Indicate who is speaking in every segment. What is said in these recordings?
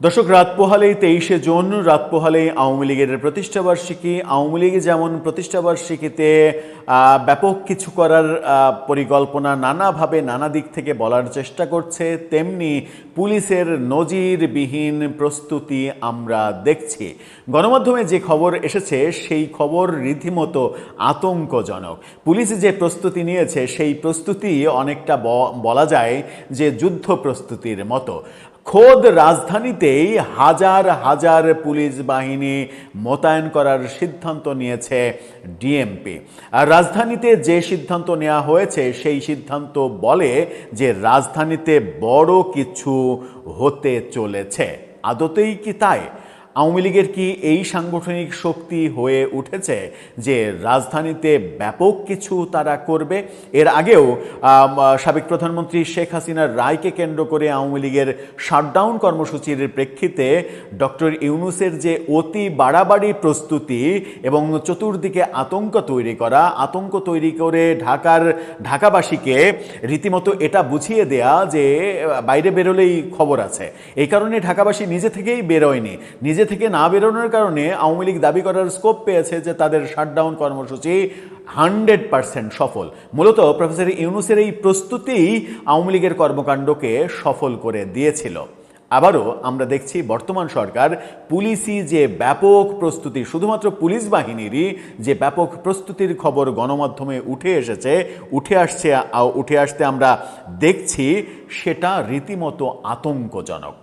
Speaker 1: দর্শক, রাত পোহালেই 23শে জুন, রাত পোহালেই আওয়ামী লীগের প্রতিষ্ঠাবার্ষিকী। আওয়ামী লীগ যেমন প্রতিষ্ঠাবার্ষিকীতে ব্যাপক কিছু করার পরিকল্পনা নানাভাবে নানা দিক থেকে বলার চেষ্টা করছে, তেমনি পুলিশের নজিরবিহীন প্রস্তুতি আমরা দেখছি। গণমাধ্যমে যে খবর এসেছে সেই খবর রীতিমতো আতঙ্কজনক। পুলিশ যে প্রস্তুতি নিয়েছে সেই প্রস্তুতি অনেকটা বলা যায় যে যুদ্ধ প্রস্তুতির মতো। খোদ রাজধানীতেই হাজার হাজার পুলিশ বাহিনী মোতায়েন করার সিদ্ধান্ত নিয়েছে ডিএমপি। আর রাজধানীতে যে সিদ্ধান্ত নেওয়া হয়েছে সেই সিদ্ধান্ত বলে যে রাজধানীতে বড় কিছু হতে চলেছে। আদতেই কি তাই? আওয়ামী লীগের কি এই সাংগঠনিক শক্তি হয়ে উঠেছে যে রাজধানীতে ব্যাপক কিছু তারা করবে? এর আগেও সাবেক প্রধানমন্ত্রী শেখ হাসিনার রায়কে কেন্দ্র করে আওয়ামী লীগের শাটডাউন কর্মসূচির প্রেক্ষিতে ডক্টর ইউনূসের যে অতি বাড়াবাড়ি প্রস্তুতি এবং চতুর্দিকে আতঙ্ক তৈরি করে ঢাকাবাসীকে রীতিমতো এটা বুঝিয়ে দেয়া যে বাইরে বেরোলেই খবর আছে, এই কারণে ঢাকাবাসী নিজে থেকেই বেরোয়নি। নিজে থেকে না বেরোনোর কারণে আওয়ামী লীগ দাবি করার স্কোপ পেয়েছে যে তাদের শাটডাউন কর্মসূচি 100% সফল। মূলত প্রফেসর ইউনূসের এই প্রস্তুতিই আওয়ামী লীগের কর্মকাণ্ডকে সফল করে দিয়েছিল। আবারও আমরা দেখছি বর্তমান সরকার পুলিশি যে ব্যাপক প্রস্তুতি, শুধুমাত্র পুলিশ বাহিনীরই যে ব্যাপক প্রস্তুতির খবর গণমাধ্যমে উঠে আসতে আমরা দেখছি, সেটা রীতিমতো আতঙ্কজনক।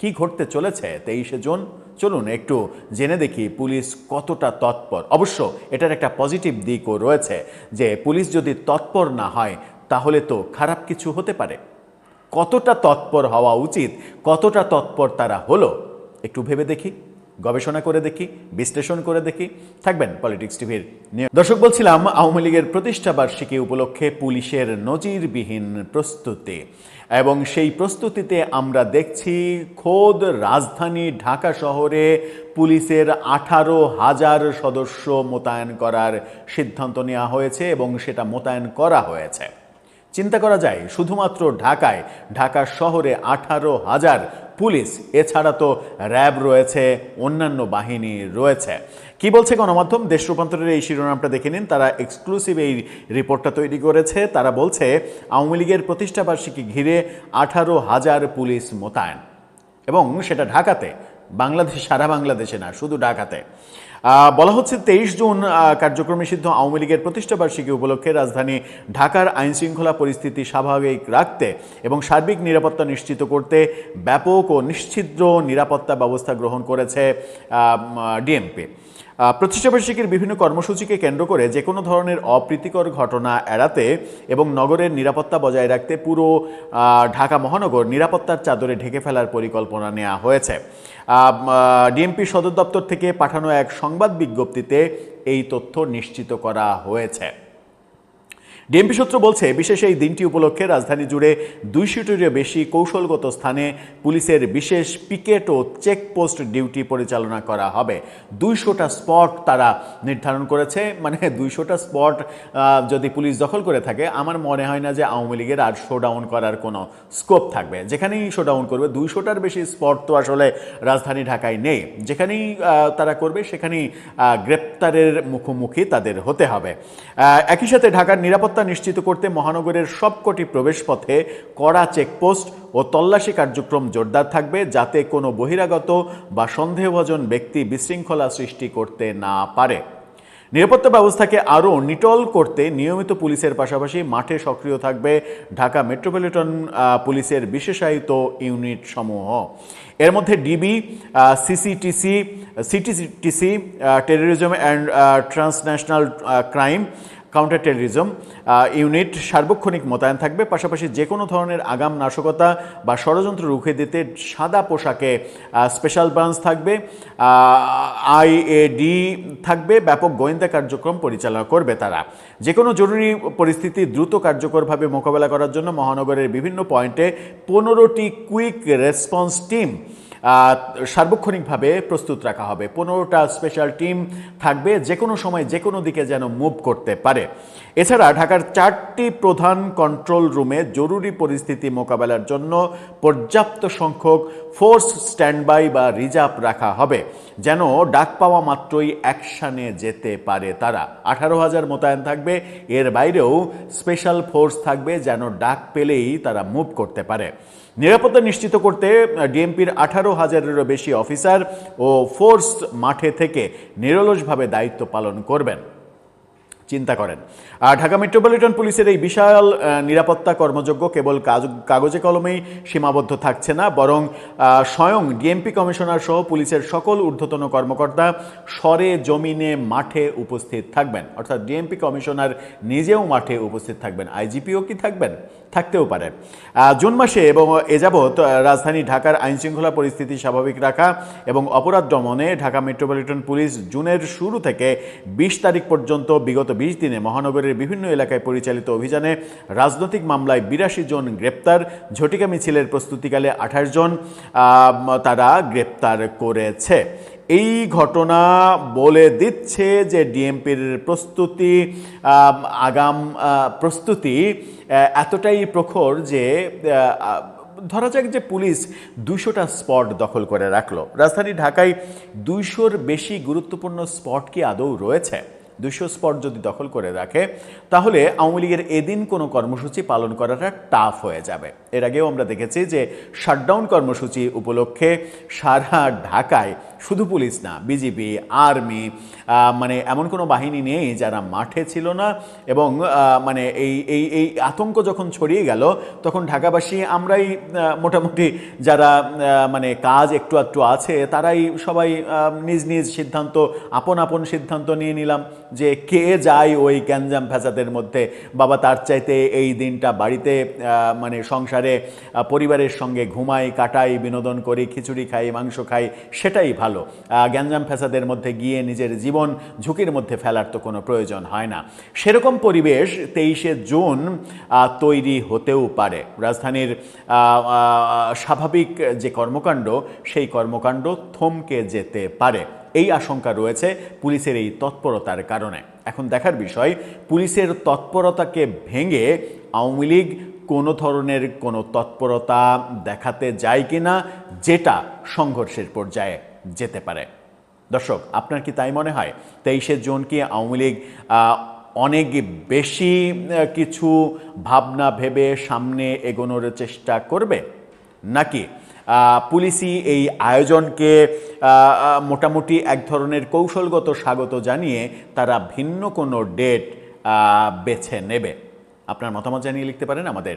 Speaker 1: কি ঘটতে চলেছে 23শে জুন? চলুন একটু জেনে দেখি পুলিশ কতটা তৎপর। অবশ্য এটার একটা পজিটিভ দিকও রয়েছে যে পুলিশ যদি তৎপর না হয় তাহলে তো খারাপ কিছু হতে পারে। কতটা তৎপর হওয়া উচিত, কতটা তৎপর তারা হলো একটু ভেবে দেখি, গবেষণা করে দেখি, বিশ্লেষণ করে দেখি। থাকবেন পলিটিক্স টিভির নিয়ে। দর্শক, বলছিলাম আওয়ামী লীগের প্রতিষ্ঠাবার্ষিকী উপলক্ষে পুলিশের নজিরবিহীন প্রস্তুতি, এবং সেই প্রস্তুতিতে আমরা দেখছি খোদ রাজধানী ঢাকা শহরে পুলিশের 18,000 সদস্য মোতায়েন করার সিদ্ধান্ত নেওয়া হয়েছে এবং সেটা মোতায়েন করা হয়েছে। চিন্তা করা যায়, শুধুমাত্র ঢাকা শহরে 18,000 পুলিশ, এছাড়া তো র্যাব রয়েছে, অন্যান্য বাহিনী রয়েছে। কি বলছে গণমাধ্যম? দেশ রূপান্তরের এই শিরোনামটা দেখে নিন, তারা এক্সক্লুসিভ এই রিপোর্টটা তৈরি করেছে। তারা বলছে আওয়ামী লীগের প্রতিষ্ঠাবার্ষিকী ঘিরে 18,000 পুলিশ মোতায়েন, এবং সেটা ঢাকাতে, সারা বাংলাদেশে না, শুধু ঢাকাতে। বলা হচ্ছে 23 জুন কার্যক্রমে সিদ্ধ আওয়ামী লীগের প্রতিষ্ঠাবার্ষিকী উপলক্ষে রাজধানী ঢাকার আইনশৃঙ্খলা পরিস্থিতি স্বাভাবিক রাখতে এবং সার্বিক নিরাপত্তা নিশ্চিত করতে ব্যাপক ও নিশ্ছিদ্র নিরাপত্তা ব্যবস্থা গ্রহণ করেছে ডিএমপি। প্রতিষ্ঠাবার্ষিকীর বিভিন্ন কর্মসূচিকে কেন্দ্র করে যে কোনো ধরনের অপ্রীতিকর ঘটনা এড়াতে এবং নগরের নিরাপত্তা বজায় রাখতে পুরো ঢাকা মহানগর নিরাপত্তার চাদরে ঢেকে ফেলার পরিকল্পনা নেওয়া হয়েছে। ডিএমপি সদর দপ্তর থেকে পাঠানো এক সংবাদ বিজ্ঞপ্তিতে এই তথ্য নিশ্চিত করা হয়েছে। ডিএমপি সূত্র বলছে, বিশেষ এই দিনটি উপলক্ষে রাজধানী জুড়ে 200টিরও বেশি কৌশলগত স্থানে পুলিশের বিশেষ পিকেট ও চেকপোস্ট ডিউটি পরিচালনা করা হবে। 200টা স্পট তারা নির্ধারণ করেছে। মানে 200টা স্পট যদি পুলিশ দখল করে থাকে, আমার মনে হয় না যে আওয়ামী লীগের আর শোডাউন করার কোনো স্কোপ থাকবে। যেখানেই শোডাউন করবে, 200টার বেশি স্পট তো আসলে রাজধানী ঢাকায় নেই। যেখানেই তারা করবে সেখানেই গ্রেপ্তারের মুখোমুখি তাদের হতে হবে। একই সাথে ঢাকার নিরাপত্তা নিশ্চিত করতে মহানগরের সবকটি প্রবেশপথে কড়া চেকপোস্ট ও তল্লাশি কার্যক্রম জোরদার থাকবে, যাতে কোনো বহিরাগত বা সন্দেহভাজন ব্যক্তি বিশৃঙ্খলা সৃষ্টি করতে না পারে। নিরাপত্তা ব্যবস্থাকে আরও নিটল করতে নিয়মিত পুলিশের পাশাপাশি মাঠে সক্রিয় থাকবে ঢাকা মেট্রোপলিটন পুলিশের বিশেষায়িত ইউনিট সমূহ। এর মধ্যে DB, CTTC, terrorism and transnational crime, counter terrorism unit সার্বক্ষণিক মোতায়েন থাকবে। পাশাপাশি যে কোনো ধরনের আগাম নাশকতা বা ষড়যন্ত্র রুখে দিতে সাদা পোশাকে স্পেশাল ব্রাঞ্চ থাকবে, আইএডি থাকবে। ব্যাপক গোয়েন্দা কার্যক্রম পরিচালনা করবে তারা। যে কোনো জরুরি পরিস্থিতি দ্রুত কার্যকরভাবে মোকাবেলা করার জন্য মহানগরের বিভিন্ন পয়েন্টে 15টি কুইক রেসপন্স টিম সার্বক্ষণিকভাবে প্রস্তুত রাখা হবে। 15টা স্পেশাল টিম থাকবে, যে কোনো সময় যে কোনো দিকে যেন মুভ করতে পারে। এছাড়া ঢাকার 4টি প্রধান কন্ট্রোল রুমে জরুরি পরিস্থিতি মোকাবেলার জন্য পর্যাপ্ত সংখ্যক ফোর্স স্ট্যান্ডবাই বা রিজার্ভ রাখা হবে, যেন ডাক পাওয়া মাত্রই অ্যাকশানে যেতে পারে তারা। 18,000 মোতায়েন থাকবে। এর বাইরেও স্পেশাল ফোর্স থাকবে, যেন ডাক পেলেই তারা মুভ করতে পারে। নিরাপত্তা নিশ্চিত করতে ডিএমপির 18,000-এরও বেশি অফিসার ও ফোর্স মাঠে থেকে নিরলসভাবে দায়িত্ব পালন করবেন। চিন্তা করেন। ঢাকা মেট্রোপলিটন পুলিশের এই বিশাল নিরাপত্তা কর্মযজ্ঞ কেবল কাগজে কলমেই সীমাবদ্ধ থাকছে না, বরং স্বয়ং ডিএমপি কমিশনার সহ পুলিশের সকল ঊর্ধ্বতন কর্মকর্তা সরে জমিনে মাঠে উপস্থিত থাকবেন। অর্থাৎ ডিএমপি কমিশনার নিজেও মাঠে উপস্থিত থাকবেন। আইজিপিও কি থাকবেন? থাকতেও পারে। জুন মাসে এবং এ যাবৎ রাজধানী ঢাকার আইনশৃঙ্খলা পরিস্থিতি স্বাভাবিক রাখা এবং অপরাধ দমনে ঢাকা মেট্রোপলিটন পুলিশ জুনের শুরু থেকে 20 তারিখ পর্যন্ত বিগত 20 দিনে মহানগরের বিভিন্ন এলাকায় পরিচালিত অভিযানে রাজনৈতিক মামলায় 82 জন গ্রেপ্তার, ঝটিকা মিছিলের প্রস্তুতিকালে 28 জন তারা গ্রেপ্তার করেছে। এই ঘটনা বলে দিচ্ছে যে ডিএমপির প্রস্তুতি, প্রস্তুতি এতটাই প্রখর যে ধরা যাক যে পুলিশ 200টা স্পট দখল করে রাখলো। রাজধানী ঢাকায় 200-র বেশি গুরুত্বপূর্ণ স্পট কি আদৌ রয়েছে? 200 স্পট যদি দখল করে রাখে, তাহলে আওয়ামী লীগের এদিন কোনো কর্মসূচি পালন করাটা টাফ হয়ে যাবে। এর আগেও আমরা দেখেছি যে শাটডাউন কর্মসূচি উপলক্ষে সারা ঢাকায় শুধু পুলিশ না, বিজিবি, আর্মি, মানে এমন কোনো বাহিনী নেই যারা মাঠে ছিল না। এবং মানে এই আতঙ্ক যখন ছড়িয়ে গেল, তখন ঢাকাবাসী আমরাই মোটামুটি যারা মানে কাজ একটু একটু আছে, তারাই সবাই নিজ নিজ সিদ্ধান্ত, আপন আপন সিদ্ধান্ত নিয়ে নিলাম যে কে যায় ওই গ্যাঞ্জাম ফ্যাসাদের মধ্যে। বাবা, তার চাইতে এই দিনটা বাড়িতে মানে সংসারে পরিবারের সঙ্গে ঘুমাই, কাটাই, বিনোদন করি, খিচুড়ি খাই, মাংস খাই, সেটাই ভালো। গ্যাঞ্জাম ফ্যাসাদের মধ্যে গিয়ে নিজের জীবন ঝুঁকির মধ্যে ফেলার তো কোনো প্রয়োজন হয় না। সেরকম পরিবেশ 23শে জুন তৈরি হতেও পারে। রাজধানীর স্বাভাবিক যে কর্মকাণ্ড, সেই কর্মকাণ্ড থমকে যেতে পারে। এই আশঙ্কা রয়েছে পুলিশের এই তৎপরতার কারণে। এখন দেখার বিষয়, পুলিশের তৎপরতাকে ভেঙে আওয়ামী লীগ কোনো ধরনের কোনো তৎপরতা দেখাতে যায় কিনা, যেটা সংঘর্ষের পর্যায়ে যেতে পারে। দর্শক, আপনার কি তাই মনে হয়? 23শে জুন কি আওয়ামী লীগ অনেক বেশি কিছু ভাবনা ভেবে সামনে এগোনোর চেষ্টা করবে, নাকি পুলিশই এই আয়োজনকে মোটামুটি এক ধরনের কৌশলগত স্বাগত জানিয়ে তারা ভিন্ন কোনো ডেট বেছে নেবে? আপনার মতামত জানিয়ে লিখতে পারেন আমাদের